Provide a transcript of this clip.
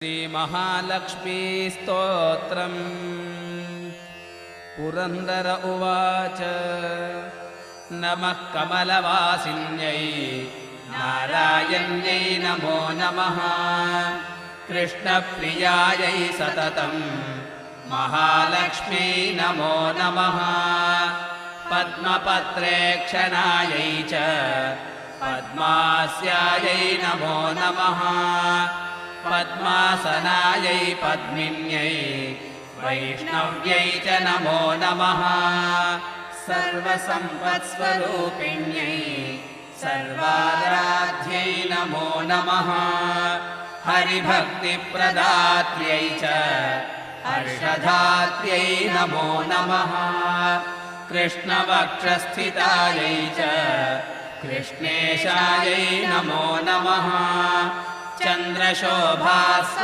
श्रीमहालक्ष्मी स्तोत्रम्। पुरन्दर उवाच। नमः कमलवासिन्यै नारायण्यै नमो नमः। कृष्णप्रियायै सततं महालक्ष्म्यै नमो नमः। पद्मपत्रेक्षणायै च पद्मास्यायै नमो नमः। पद्मासनायै पद्मिन्यै वैष्णव्यै च नमो नमः। सर्वसम्पत्स्वरूपिण्यै सर्वाराध्यै नमो नमः। हरिभक्तिप्रदात्र्यै च हर्षधात्र्यै नमो नमः। कृष्णवक्षस्थितायै च कृष्णेशायै नमो नमः। चन्द्रशोभास्वरूपिण्यै